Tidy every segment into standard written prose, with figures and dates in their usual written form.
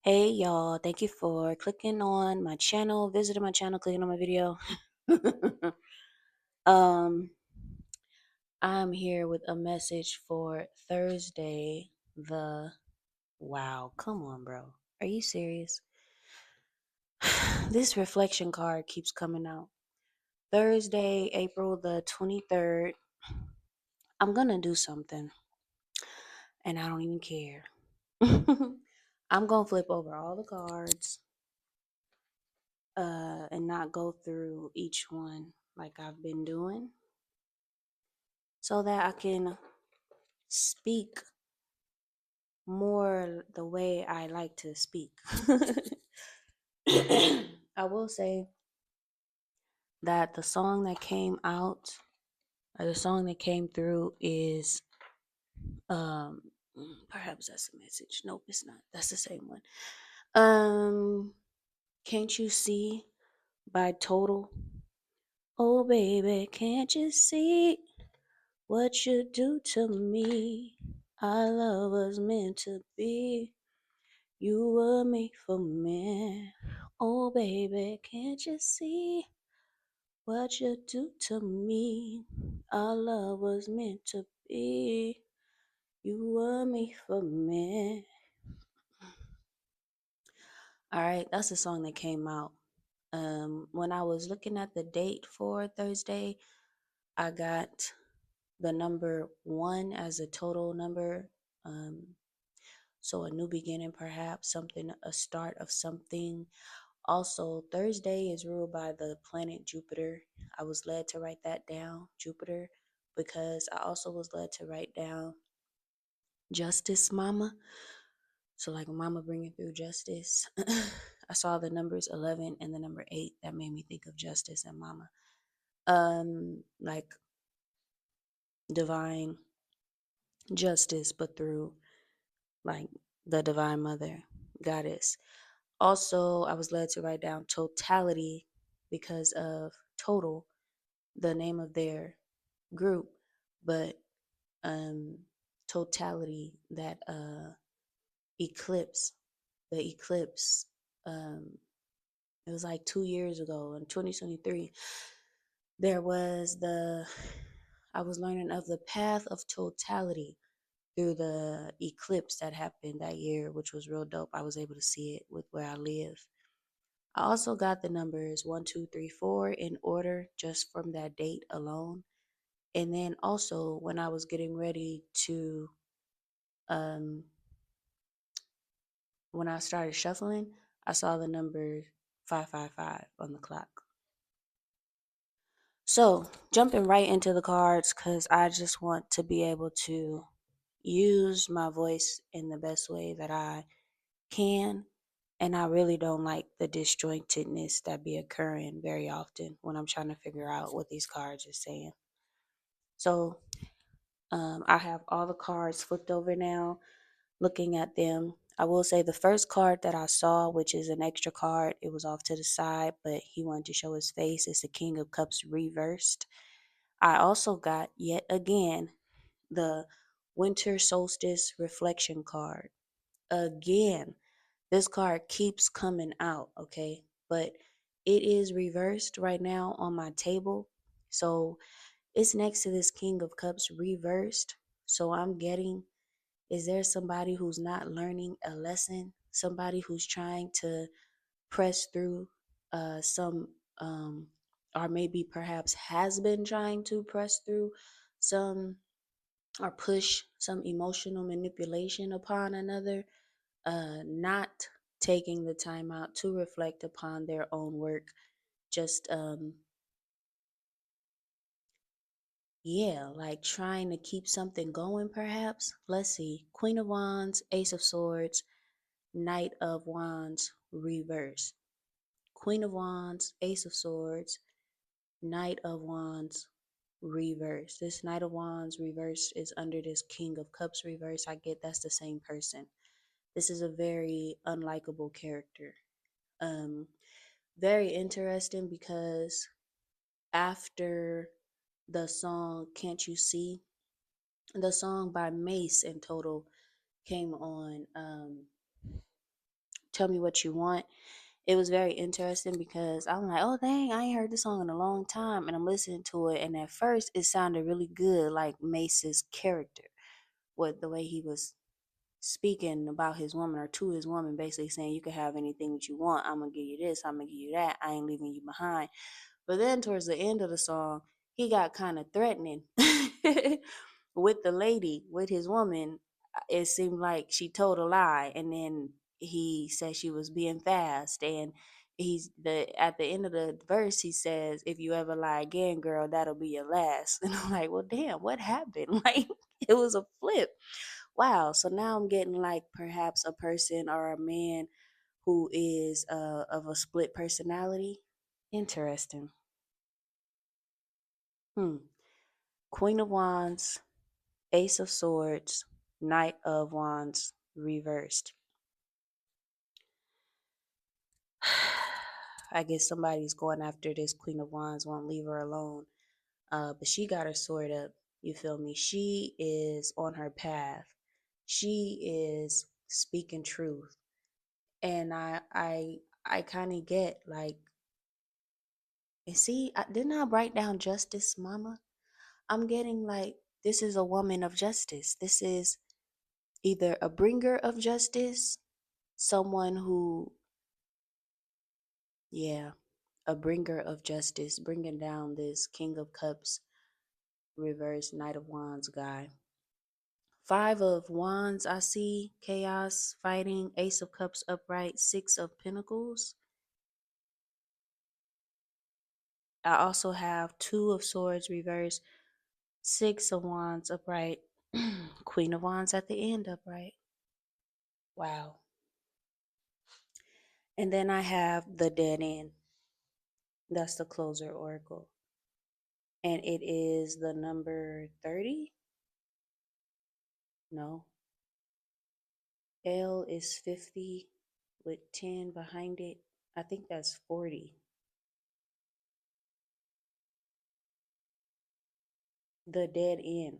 Hey y'all, thank you for clicking on my channel, visiting my channel, clicking on my video. um I'm here with a message for Thursday. Wow, come on, bro. Are you serious? This reflection card keeps coming out. Thursday, April the 23rd. I'm gonna do something and I don't even care. I'm gonna flip over all the cards and not go through each one like I've been doing so that I can speak more the way I like to speak. I will say that the song that came out, or the song that came through is um perhaps that's a message. Nope, it's not. That's the same one. Can't You See by Total. Oh baby, can't you see what you do to me? Our love was meant to be. You were made for me. Oh, baby, can't you see what you do to me? Our love was meant to be. You were made for me. All right, that's the song that came out. When I was looking at the date for Thursday, I got the number 1 as a total number. So a new beginning, perhaps something, a start of something. Also, Thursday is ruled by the planet Jupiter. I was led to write that down, Jupiter, because I also was led to write down Justice Mama. So, like Mama bringing through justice. I saw the numbers 11 and the number 8. That made me think of justice and Mama. Like divine justice, but through like the divine mother, goddess. Also, I was led to write down totality because of total, the name of their group, but um totality, that eclipse, the eclipse, um it was like 2 years ago in 2023. There was the I was learning of the path of totality through the eclipse that happened that year, which was real dope. I was able to see it with where I live. I also got the numbers 1, 2, 3, 4 in order just from that date alone. And then also when I was getting ready to um when I started shuffling, I saw the number 555 on the clock. So, jumping right into the cards cuz I just want to be able to use my voice in the best way that I can, and I really don't like the disjointedness that be occurring very often when I'm trying to figure out what these cards are saying. So, I have all the cards flipped over now, looking at them. I will say the first card that I saw, which is an extra card, it was off to the side, but he wanted to show his face. It's the King of Cups reversed. I also got, yet again, the Winter Solstice reflection card. Again, this card keeps coming out, okay? But it is reversed right now on my table. So it's next to this King of Cups reversed. So I'm getting, is there somebody who's not learning a lesson? Somebody who's trying to press through some, or maybe perhaps has been trying to press through some, or push some emotional manipulation upon another, not taking the time out to reflect upon their own work. Just, yeah, like trying to keep something going, perhaps. Let's see. Queen of Wands, Ace of Swords, Knight of Wands, reverse. Queen of Wands, Ace of Swords, Knight of Wands, reverse. This Knight of Wands reverse is under this King of Cups reverse. I get that's the same person. This is a very unlikable character. Um, Very interesting because after the song Can't You See, the song by Mace in Total came on Tell Me What You Want. It was very interesting because I'm like, oh dang, I ain't heard this song in a long time, and I'm listening to it, and at first it sounded really good, like Mace's character, with the way he was speaking about his woman or to his woman, basically saying you can have anything that you want. I'm gonna give you this. I'm gonna give you that. I ain't leaving you behind. But then towards the end of the song, he got kind of threatening with the lady, with his woman. It seemed like she told a lie, and then he said she was being fast. And he's the at the end of the verse, he says, "If you ever lie again, girl, that'll be your last." And I'm like, well, damn, what happened? Like it was a flip. Wow. So now I'm getting like perhaps a person or a man who is of a split personality. Interesting. Hmm. Queen of Wands, Ace of Swords, Knight of Wands reversed. I guess somebody's going after this Queen of Wands, won't leave her alone. But she got her sword up. You feel me? She is on her path. She is speaking truth. And I kind of get like, and see, didn't I write down justice, mama? I'm getting like, this is a woman of justice. This is either a bringer of justice, someone who, yeah, a bringer of justice, bringing down this King of Cups, reverse Knight of Wands guy. Five of Wands, I see chaos, fighting, Ace of Cups upright, Six of Pentacles. I also have Two of Swords reverse, Six of Wands upright, Queen of Wands at the end upright. Wow. And then I have the Dead End. That's the closer oracle. And it is the number 30. No. L is 50 with 10 behind it. I think that's 40. The dead end.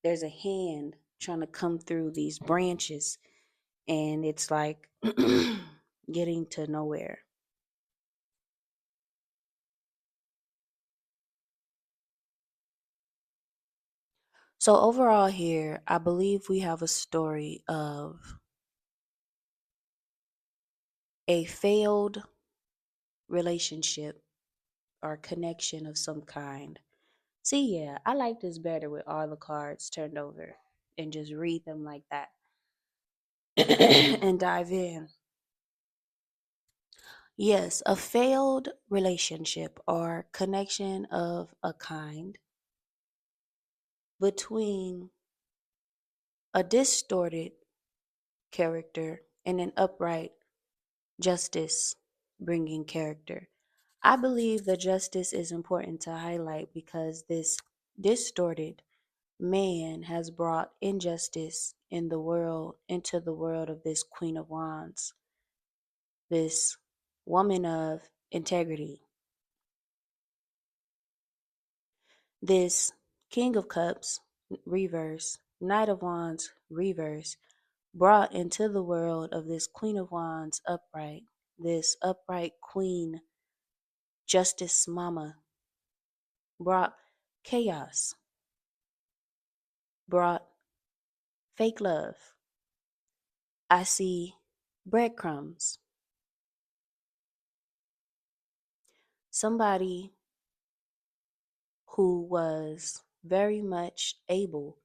There's a hand trying to come through these branches, and it's like getting to nowhere. So, overall, here, I believe we have a story of a failed relationship or connection of some kind. See, yeah, I like this better with all the cards turned over and just read them like that and dive in. Yes, a failed relationship or connection of a kind between a distorted character and an upright justice bringing character. I believe the justice is important to highlight because this distorted man has brought injustice in the world, into the world of this Queen of Wands, this woman of integrity, this King of Cups reverse, Knight of Wands reverse, brought into the world of this Queen of Wands upright, this upright Queen, Justice Mama, brought chaos, brought fake love. I see breadcrumbs. Somebody who was very much able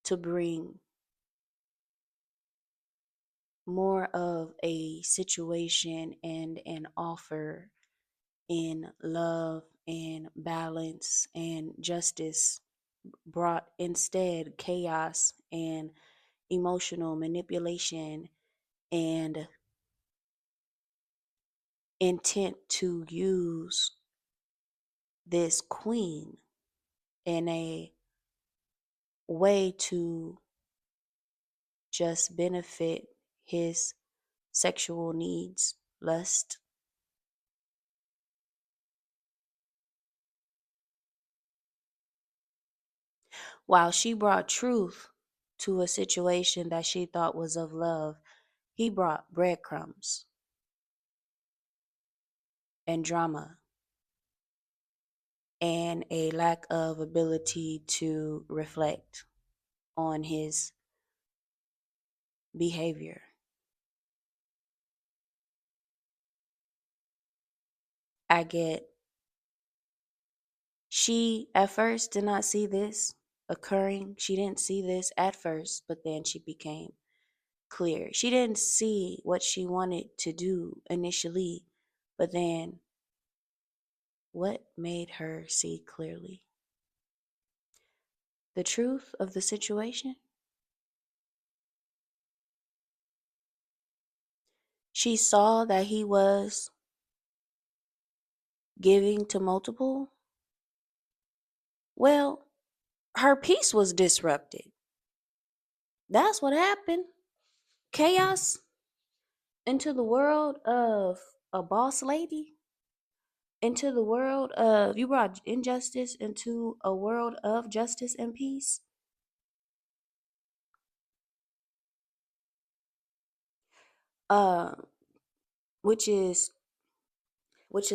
to bring more of a situation and an offer in love and balance and justice, brought instead chaos and emotional manipulation and intent to use this queen in a way to just benefit his sexual needs, lust. While she brought truth to a situation that she thought was of love, He brought breadcrumbs and drama and a lack of ability to reflect on his behavior. I get she at first did not see this occurring. She didn't see this at first, but then she became clear. She didn't see what she wanted to do initially, but then what made her see clearly? The truth of the situation? She saw that he was giving to multiple. Well, her peace was disrupted. That's what happened. Chaos into the world of a boss lady, into the world of, you brought injustice into a world of justice and peace. Uh, which is which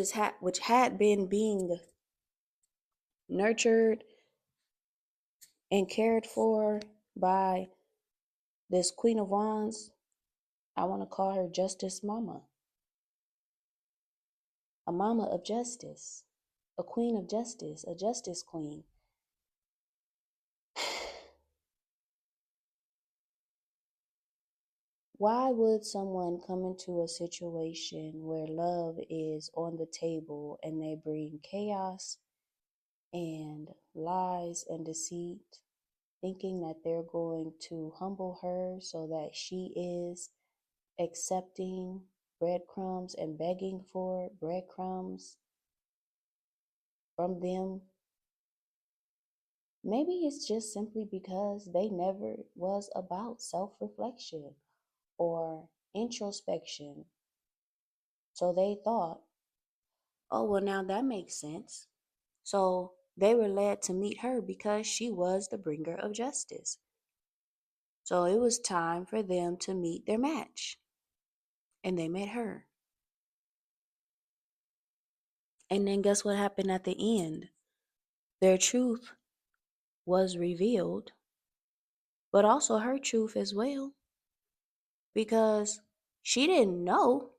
had been being nurtured and cared for by this Queen of Wands. I want to call her Justice Mama, a mama of justice, a queen of justice, a justice queen. Why would someone come into a situation where love is on the table and they bring chaos and lies and deceit, thinking that they're going to humble her so that she is accepting breadcrumbs and begging for breadcrumbs from them? Maybe it's just simply because they never was about self-reflection or introspection. So they thought, oh, well, now that makes sense. So they were led to meet her because she was the bringer of justice. So it was time for them to meet their match. And they met her. And then guess what happened at the end? Their truth was revealed, but also her truth as well, because she didn't know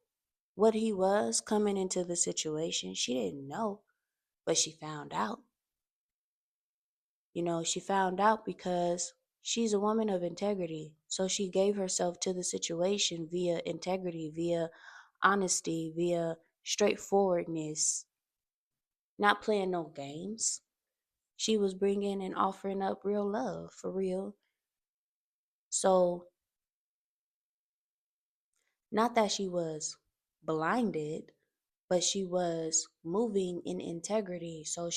what he was coming into the situation. She didn't know, but she found out. She found out because she's a woman of integrity. So she gave herself to the situation via integrity, via honesty, via straightforwardness, not playing no games. She was bringing and offering up real love for real. So, not that she was blinded, but she was moving in integrity. So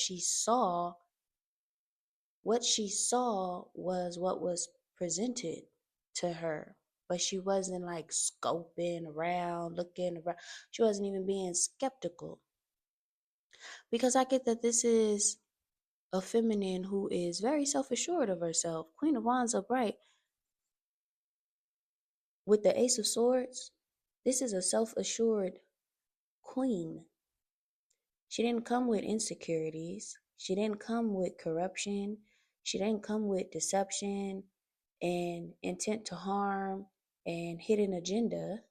what she saw was what was presented to her. But she wasn't like scoping around, looking around. She wasn't even being skeptical. Because I get that this is a feminine who is very self assured of herself. Queen of Wands upright with the Ace of Swords. This is a self assured queen. She didn't come with insecurities. She didn't come with corruption. She didn't come with deception and intent to harm and hidden agenda.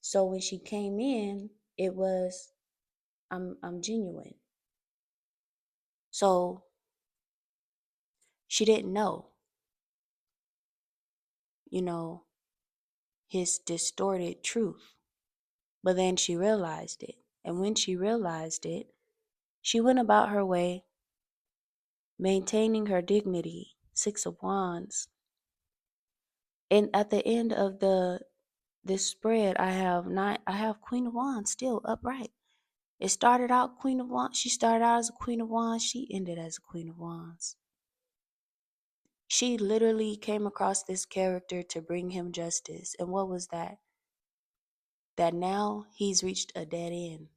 So when she came in, it was I'm genuine. So she didn't know, you know, his distorted truth. But then she realized it. And when she realized it, she went about her way, maintaining her dignity. Six of Wands. And at the end of this spread, I have Queen of Wands still upright. It started out Queen of Wands. She started out as a Queen of Wands. She ended as a Queen of Wands. She literally came across this character to bring him justice. And what was that? That now he's reached a dead end.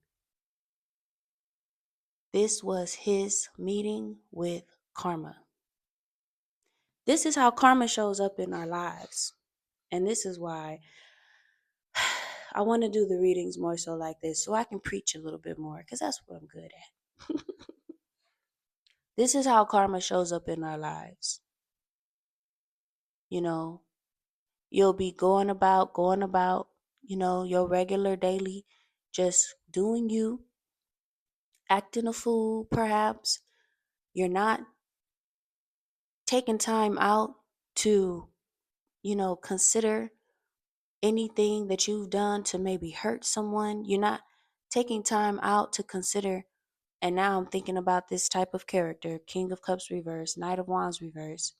This was his meeting with karma. This is how karma shows up in our lives. And this is why I want to do the readings more so like this so I can preach a little bit more because that's what I'm good at. This is how karma shows up in our lives. You know, you'll be going about, your regular daily, just doing you, acting a fool, perhaps. You're not taking time out to, consider anything that you've done to maybe hurt someone. You're not taking time out to consider. And now I'm thinking about this type of character, King of Cups reverse, Knight of Wands reverse.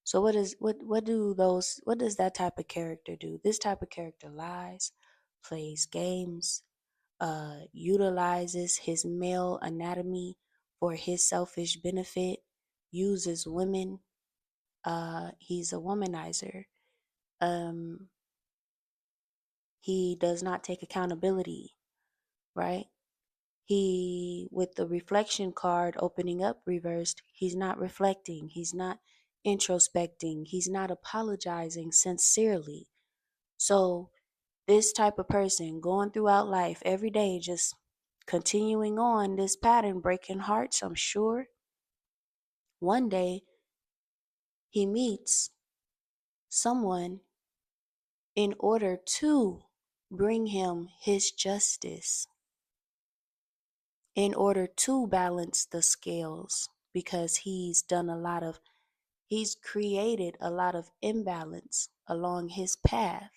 So what does that type of character do? This type of character lies, plays games, utilizes his male anatomy for his selfish benefit, uses women. He's a womanizer. Um, he does not take accountability, right? He, with the reflection card opening up reversed, he's not reflecting, he's not introspecting, he's not apologizing sincerely. So, this type of person going throughout life every day, just continuing on this pattern, breaking hearts, I'm sure one day he meets someone in order to bring him his justice, in order to balance the scales, because he's created a lot of imbalance along his path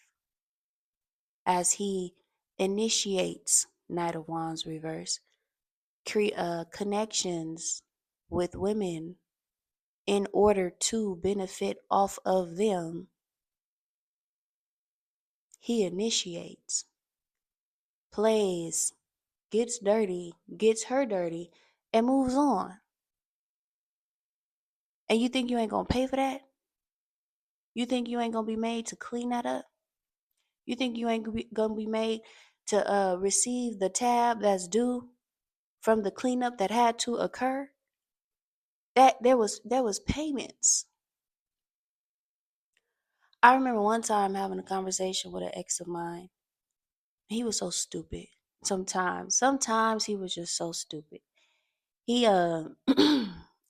as he initiates Knight of Wands reverse, connections with women in order to benefit off of them. He initiates, plays, gets dirty, gets her dirty, and moves on. And you think you ain't gonna pay for that? You think you ain't gonna be made to clean that up? You think you ain't gonna be made to receive the tab that's due from the cleanup that had to occur? That there was payments. I remember one time having a conversation with an ex of mine. He was so stupid. Sometimes he was just so stupid. He I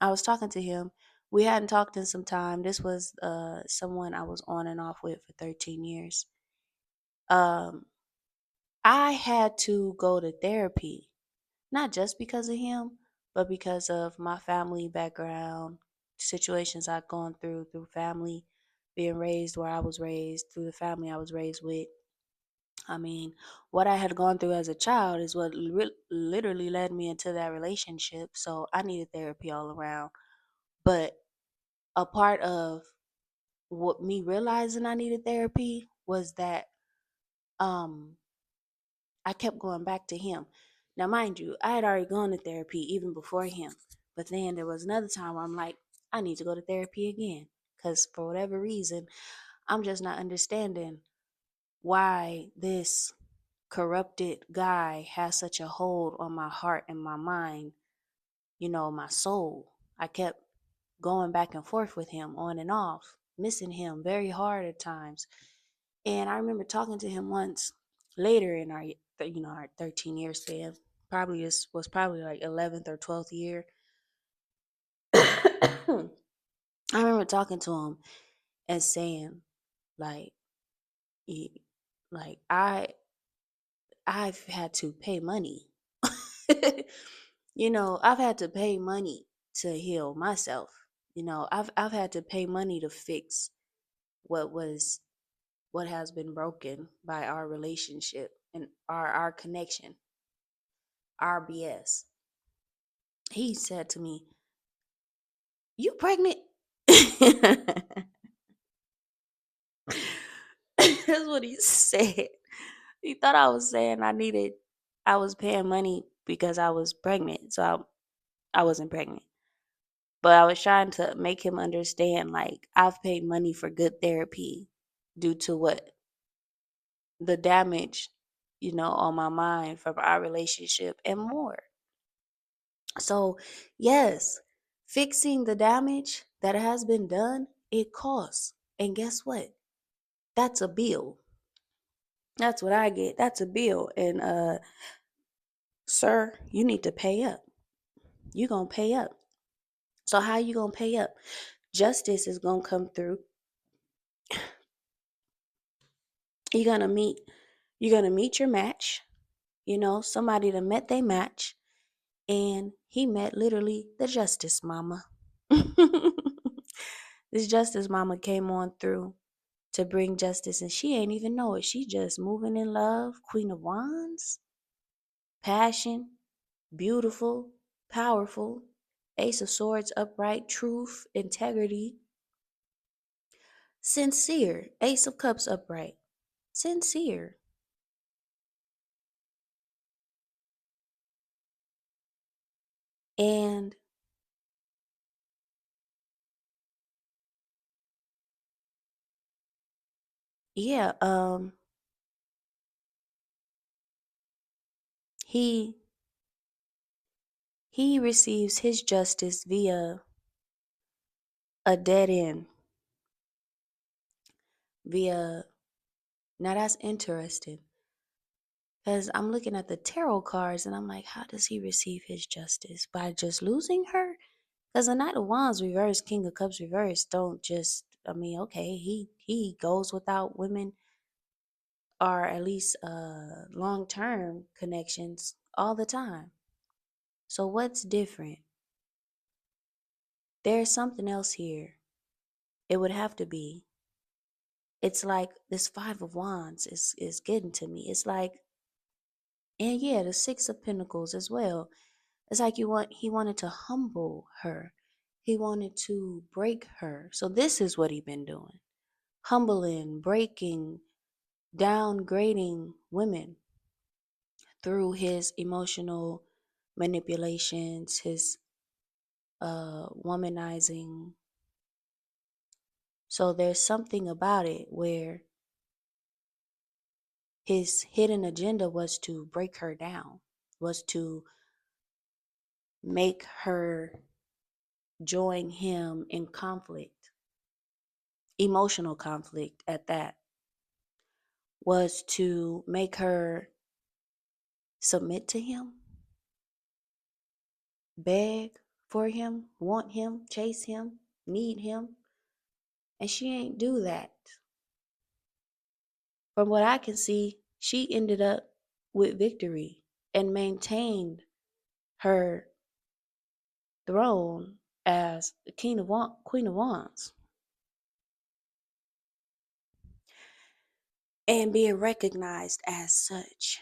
was talking to him. We hadn't talked in some time. This was someone I was on and off with for 13 years. Um I had to go to therapy, not just because of him, but because of my family background, situations I've gone through family, being raised where I was raised, through the family I was raised with. I mean, what I had gone through as a child is what literally led me into that relationship. So I needed therapy all around. But a part of what me realizing I needed therapy was that um I kept going back to him. Now, mind you, I had already gone to therapy even before him. But then there was another time where I'm like, I need to go to therapy again. Because for whatever reason, I'm just not understanding why this corrupted guy has such a hold on my heart and my mind, my soul. I kept going back and forth with him on and off, missing him very hard at times. And I remember talking to him once later in our 13-year span. Probably this was probably like 11th or 12th year. I remember talking to him and saying like, like I've had to pay money. I've had to pay money to heal myself. I've had to pay money to fix what was what has been broken by our relationship and our connection, our BS. He said to me, "You pregnant?" That's what he said. He thought I was saying I was paying money because I was pregnant. So I wasn't pregnant. But I was trying to make him understand, like, I've paid money for good therapy due to what the damage, on my mind from our relationship and more. So, yes, fixing the damage that has been done, it costs. And guess what? That's a bill. That's what I get. That's a bill. And sir, you need to pay up. You gonna pay up. So how you gonna pay up? Justice is gonna come through. You're gonna meet your match, somebody that met they match, and he met literally the justice mama. This justice mama came on through to bring justice, and she ain't even know it. She just moving in love, Queen of Wands, passion, beautiful, powerful, Ace of Swords, upright, truth, integrity, sincere, Ace of Cups, upright, sincere. And yeah, he he receives his justice via a dead end, via now that's interesting because I'm looking at the tarot cards and I'm like, how does he receive his justice? By just losing her? Because the Knight of Wands reverse, King of Cups reverse don't just, I mean, okay, he goes without women, or at least long term connections all the time. So what's different? There's something else here. It would have to be. It's like this Five of Wands is getting to me. It's like, and yeah, the Six of Pentacles as well. It's like he wanted to humble her. He wanted to break her. So this is what he been doing. Humbling, breaking, downgrading women through his emotional manipulations, his womanizing. So there's something about it where his hidden agenda was to break her down, was to make her join him in conflict, emotional conflict at that, was to make her submit to him, beg for him, want him, chase him, need him. And she ain't do that. From what I can see, she ended up with victory and maintained her throne as the Queen of Wands, and being recognized as such.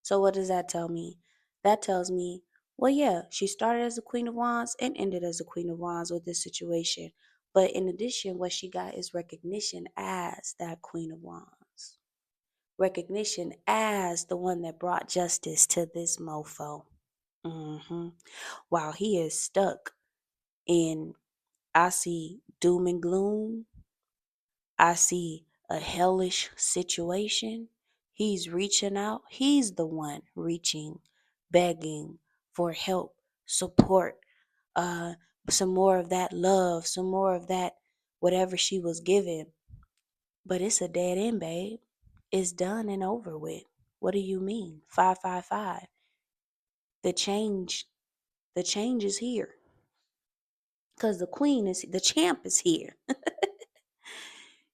So what does that tell me? That tells me, well, yeah, she started as a Queen of Wands and ended as a Queen of Wands with this situation. But in addition, what she got is recognition as that Queen of Wands. Recognition as the one that brought justice to this mofo. While he is stuck in, I see doom and gloom, I see a hellish situation. He's reaching out. He's the one reaching, begging for help, support, uh, some more of that love, some more of that whatever she was given. But it's a dead end, babe. It's done and over with. What do you mean? 555. The change, the change is here. Cause the champ is here.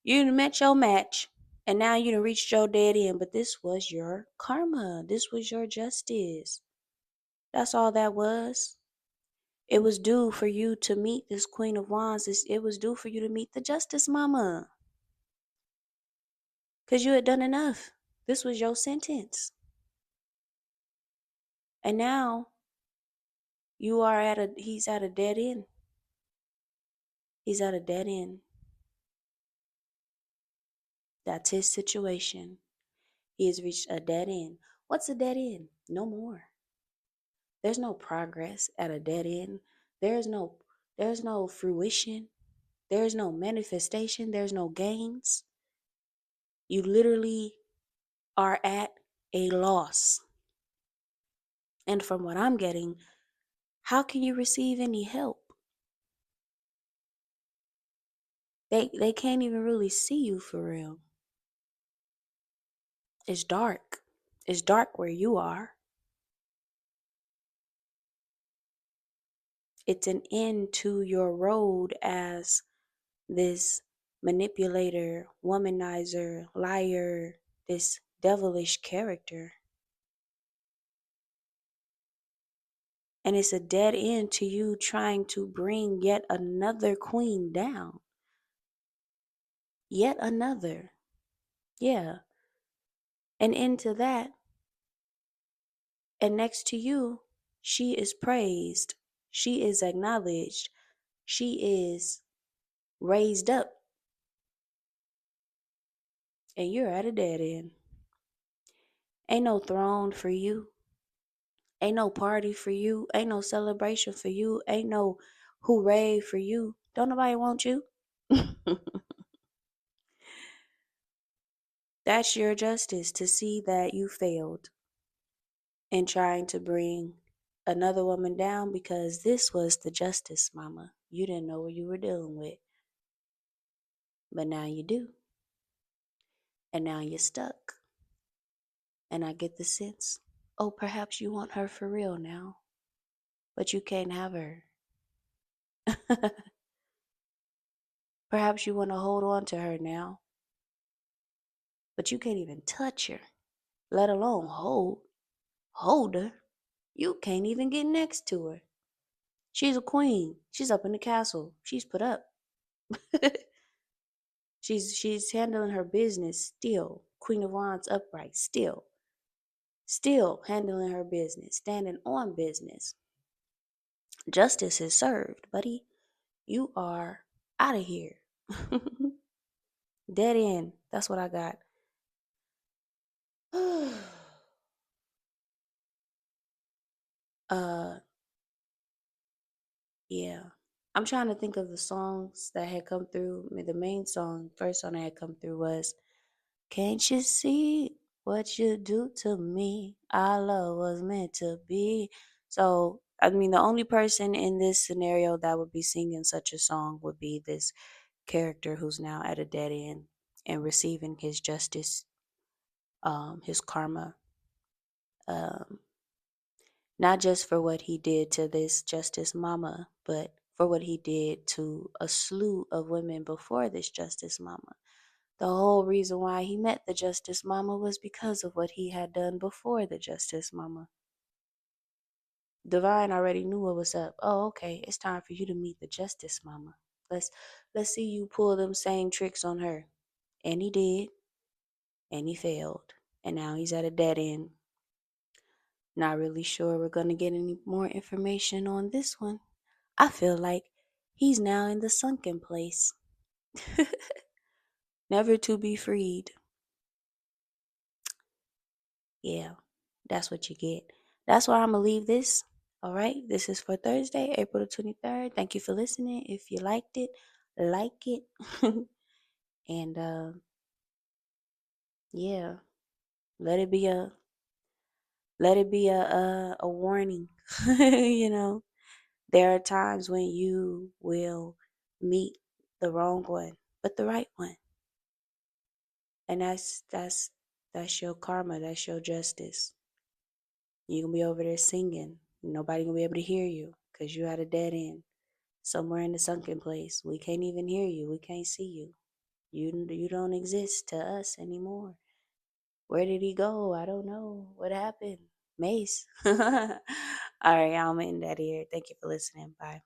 You done met your match, and now you done reached your dead end, but this was your karma. This was your justice. That's all that was. It was due for you to meet this Queen of Wands. It was due for you to meet the Justice Mama. Because you had done enough. This was your sentence. And now he's at a dead end. He's at a dead end. That's his situation. He has reached a dead end. What's a dead end? No more. There's no progress at a dead end. There's no there's no fruition. There's no manifestation. There's no gains. You literally are at a loss. And from what I'm getting, how can you receive any help? They can't even really see you for real. It's dark. It's dark where you are. It's an end to your road as this manipulator, womanizer, liar, this devilish character. And it's a dead end to you trying to bring yet another queen down. Yet another. Yeah. And into that, and next to you, she is praised. She is acknowledged. She is raised up. And you're at a dead end. Ain't no throne for you. Ain't no party for you. Ain't no celebration for you. Ain't no hooray for you. Don't nobody want you. That's your justice, to see that you failed in trying to bring another woman down, because this was the justice, mama. You didn't know what you were dealing with. But now you do. And now you're stuck. And I get the sense, oh, perhaps you want her for real now, but you can't have her. Perhaps you want to hold on to her now, but you can't even touch her, let alone hold her. You can't even get next to her. She's a queen. She's up in the castle. She's put up. she's handling her business still. Queen of Wands upright still. Still handling her business, standing on business. Justice is served, buddy. You are out of here. Dead end. That's what I got. uh yeah. I'm trying to think of the songs that had come through. I mean, the main song, first song that had come through was "Can't You See What You Do to Me? Our love was meant to be." So, I mean, the only person in this scenario that would be singing such a song would be this character who's now at a dead end and receiving his justice, his karma, um, not just for what he did to this justice mama, but for what he did to a slew of women before this justice mama. The whole reason why he met the justice mama was because of what he had done before the justice mama. Divine already knew what was up. Oh, okay, it's time for you to meet the justice mama. Let's see you pull them same tricks on her. And he did, and he failed. And now he's at a dead end. Not really sure we're going to get any more information on this one. I feel like he's now in the sunken place, never to be freed. Yeah, that's what you get. That's where I'm going to leave this. All right, this is for Thursday, April the 23rd. Thank you for listening. If you liked it, like it. And yeah, let it be a a warning. You know, there are times when you will meet the wrong one, but the right one. And that's your karma, that's your justice. You can be over there singing. Nobody gonna be able to hear you because you at a dead end. Somewhere in the sunken place. We can't even hear you. We can't see you. You don't exist to us anymore. Where did he go? I don't know. What happened? Mace. All right, I'm in that here. Thank you for listening. Bye.